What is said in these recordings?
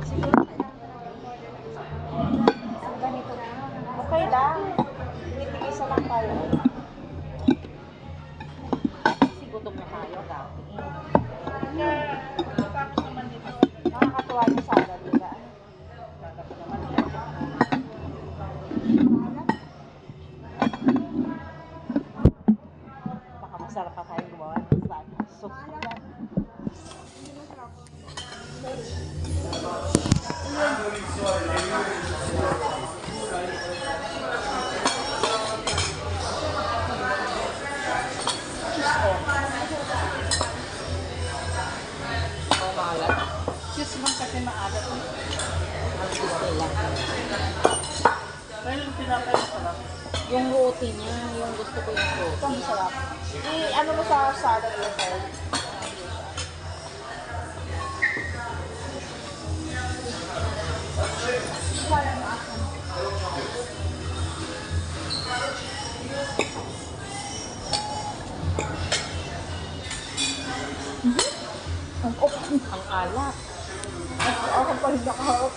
Siguro Ang ganito. okay lang. Titigisa lang tayo. Kasi gutom na tayo, dati. Tapos naman dito. Nakakatuwa yung salad nila. Baka masarap pa tayo gumawa ng salad. So, Cheese lang kasi maalat. Pero yung tinapay masarap. Yung roti niya, yung gusto ko yung ito roti. masarap. Ano mo sa salad nila, sir? Ang alat. Ako pa rin nakahawak.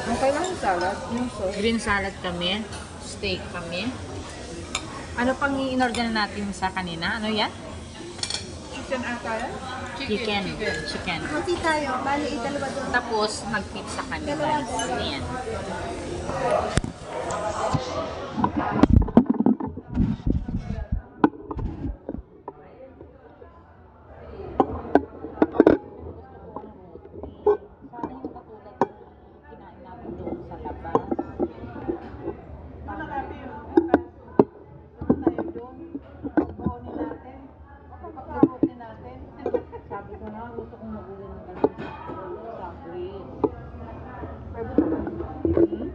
Okay lang yung salad, yung sauce. Green salad kami. Steak kami. Ano pang in-order natin sa kanina? Ano yan? Chicken ata yan? Chicken. Kasi tayo, bali dalawa doon. Tapos, mag-pizza kami. Guys. Ayan. Sana yung katulad ng kinain natin doon sa labas. Marami yun. Punta tayo doon. Pagbuonin natin. Pagbuonin natin. Sabi ko na, gusto kong magulo ng ganun sa Greece. Hmm?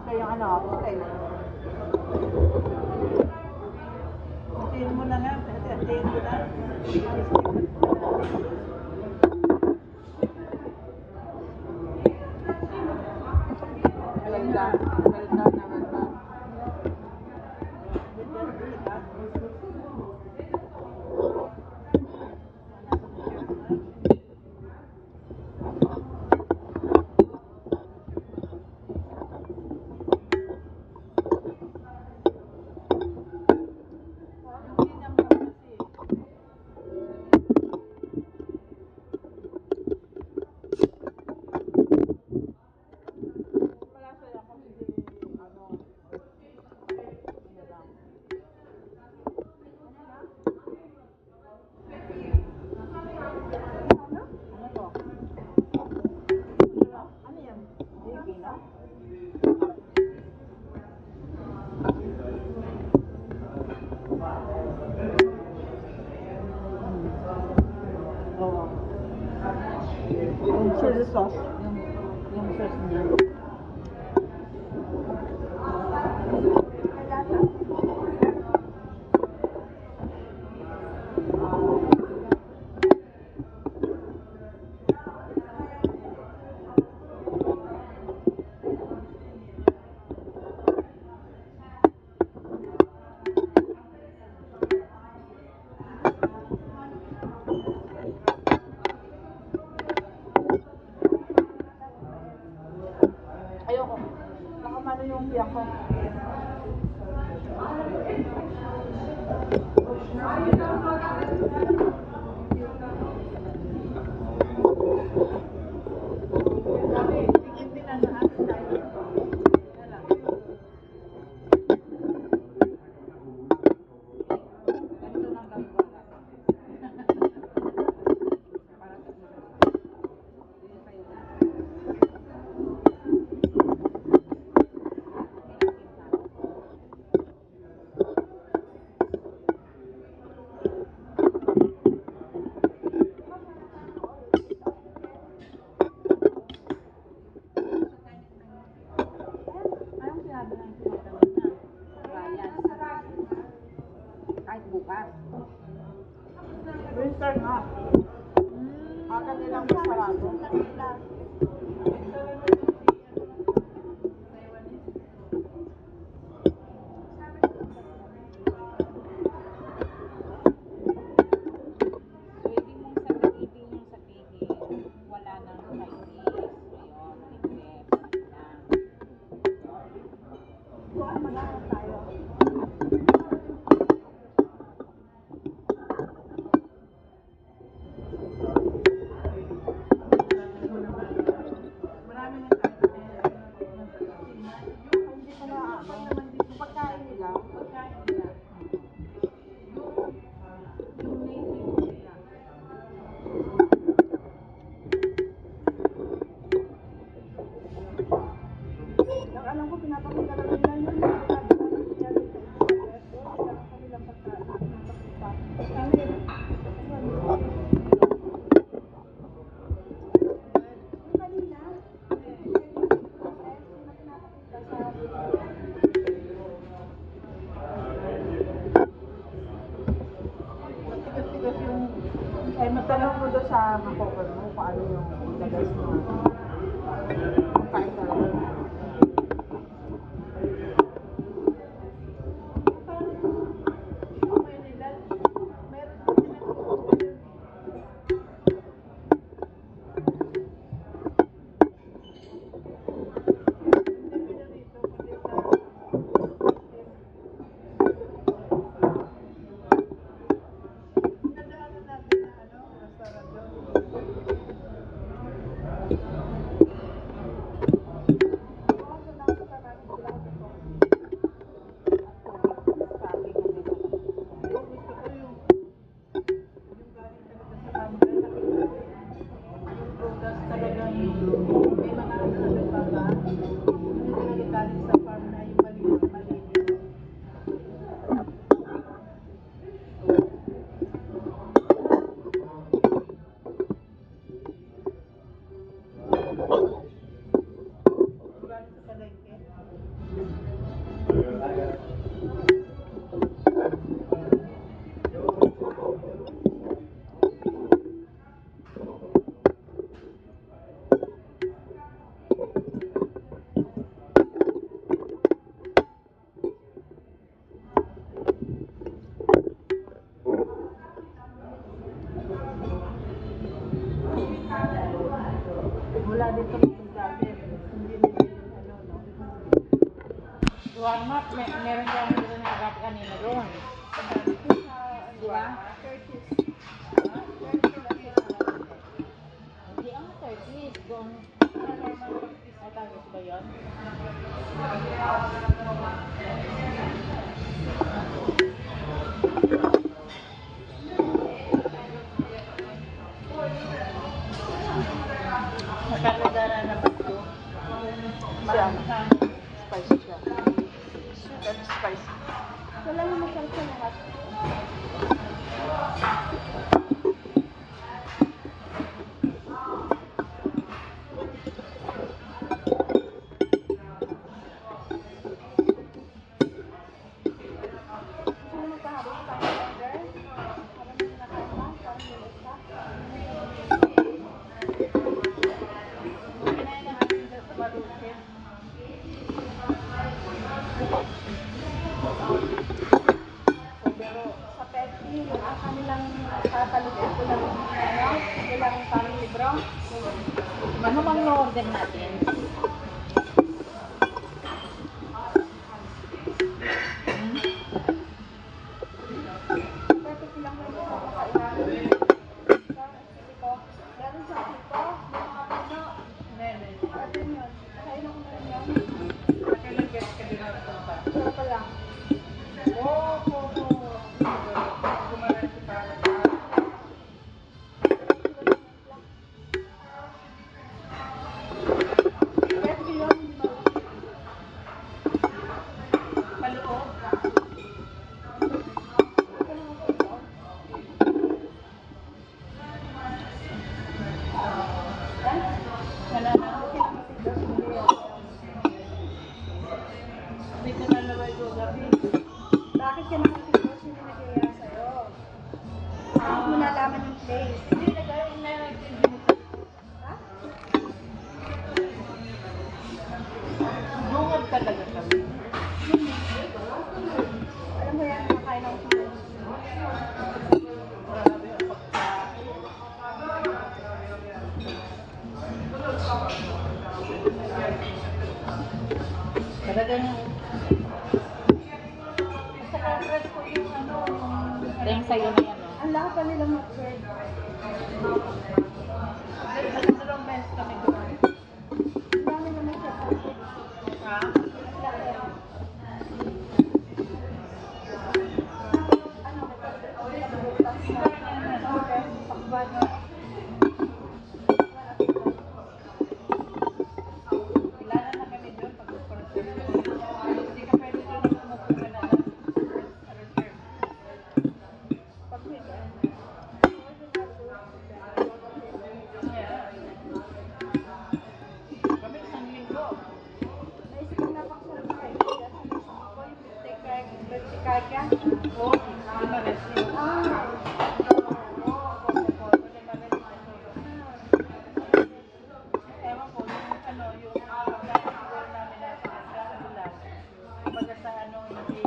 Kaya yung ano, okay. Hatiin mo na nga. Hatiin mo na. Yung chili sauce. Yung sauce niya. ano yung biyak ko. Anong sinabi ng tinatanong na? Ryan. Kahit bukas. Winter nga. Akan nilang masarado. Pwede mong sabihin yung sabihin, wala nang Chinese. Ayun, English. Lang. Kuhaan mag-aral tayo. Hindi pa na yung pagkain nila. Ang alam ko, pinapakita lang nila yun. Tigas-tigas yung ay matanong mo doon sa makover mo paano yung ilagay sa mga kain talaga. Wala dito yung dati. Hindi nila yung ano, no? Warm-up, meron kang meron na agad kanina doon. Di ba? Hindi ang 30s. Doon. Ay, tawag ba yun? Nakakadara na ba ito? Siya. Spicy siya. Sweet and spicy. Wala na masal sa lahat. Gusto mo magpahabos pa ng order? Habang may nakain pa, parang may isa. Kinain na natin sa Marusin. Pero sa Pepsi, yung kanilang tatalugin ko lang, ano, ilang family bro. Ano bang order natin? Bakit ka nakapag-post? Hindi nag-iaya sa'yo. Bakit mo nalaman yung place? Hindi, nag-intindi mo. Ha? Bungad talaga kami. Alam mo yan, nakakain ako sa place. Grabe ang pagkain. Talagang sa conference ko yung ano, Yung sa'yo na yan, no? Ang lahat pa nilang mag-work. dalawang beses kami doon. Ang dami naman siya. Ha? Ano, nagbubutas na takban. Kilala na kami doon pag-conference ko. Hindi ka pwede doon umupo ka na reserve. Pag may Yeah. Kami isang linggo. naisip ko na pang sarap na kayo. Ako yung birthday card ka. Oo, di ba wrestling? Ah, Ewan ko, yung ano, yung pagkakas siguro namin na sa ano lang. Kumbaga sa ano, hindi...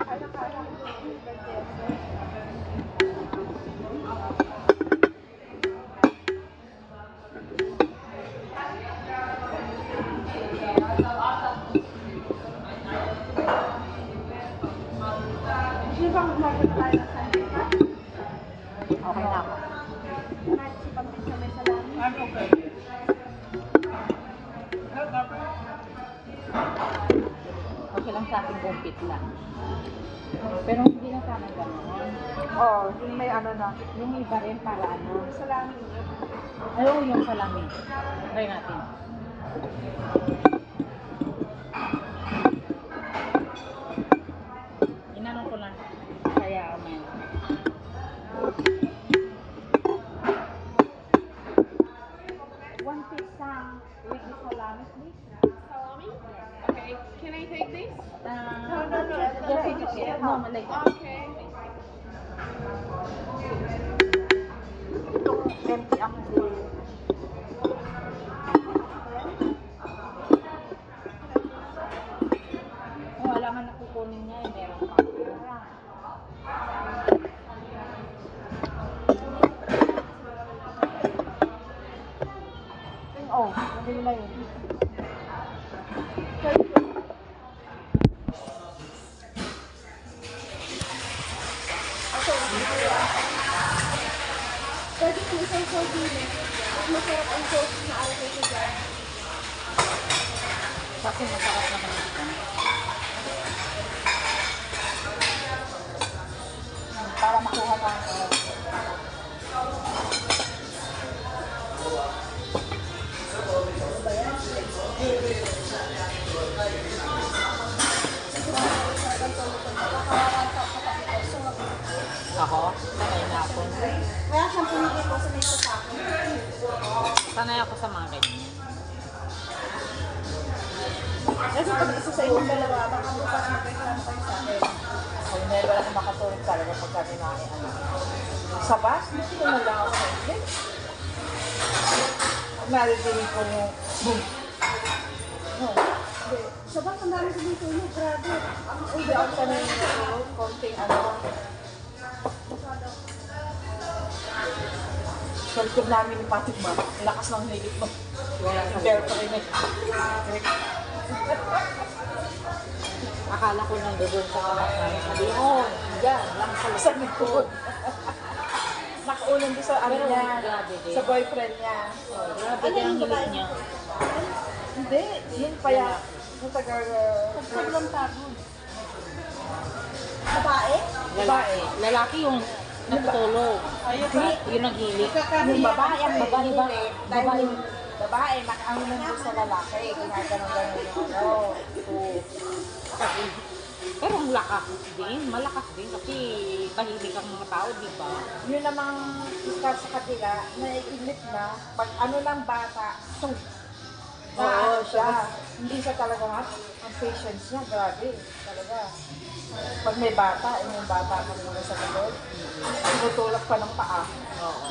ano ka lang yung birthday. Di ba umabot tayo ng Sunday pa? Okay na ako. Kahit si Pampisa may salami. Ano okay? Well, dapat. Okay lang sa akin gumpit lang. Pero hindi na sana gano'n. Oo, yung may ano na. Yung iba rin para ano. Salami. Ay, oo, yung salami. Try natin. Inanong ko lang. Kaya, man. One pizza with the salami, please. Salami? Okay, can I take this? No. Just finish it. No, like, Okay. empty ang food. Oh, wala man nakukunin niya eh. Meron pa. Oh, nandun na yun. Pwede kung isang sorbet. Mas masarap ang sauce na alay ko dyan. Kasi masarap naman ito. Para makuha ka. Ako? Sanay na ako. Kaya siyang pumili ko sa may sa akin. Sanay ako sa mga ganyan. Kasi pag isa sa inyong dalawa, baka bukas magkakaroon kayo sa akin. Kung hindi wala akong makatulog talaga pagka kinain ano. Sa bus, hindi ko na lang ako sa English. Naririnig ko yung boom. No. Hindi. Sa bus, ang dami kong tulog. Grabe. Ang Hindi ako sanay na tulog. Konting ano. Tulog namin ni Patrick Ma. Ang lakas ng higit mo. Pero pa rin eh. Akala ko nandoon sa kamat namin. Sabi, oh, yan, lang sa likod. Nakaulan doon sa ano niya, sa boyfriend niya. Grabe din ang hilig niya. Hindi. Yun pa yan. Yung taga... Sobrang pagod. Babae? Babae. Lalaki yung nagtulog. Ayun Yung naghilig. Yung babae ang babae, babae. Babae, ang nandun sa lalaki. Ginaganon yung ano. Pero ang lakas din, malakas din kasi tahimik ang mga tao, di ba? Yun namang iskar sa kanila, naiinit na, pag ano lang bata, so, Oo, siya. Hindi siya talaga ang patience niya, grabe. Talaga. Pag may bata, yung bata ka muna sa likod, tinutulak pa ng paa. Oo.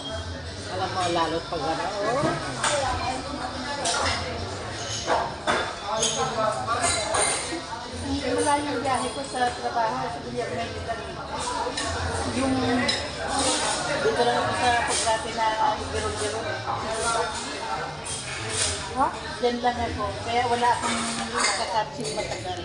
Alam mo, lalo't pag ano, oh. Wala yung biyahe ko sa trabaho, sa Bilyag Medical. Yung dito lang ako sa pagkati na biro-biro. Ha? Diyan lang ako. Kaya wala akong kakapsin matagal.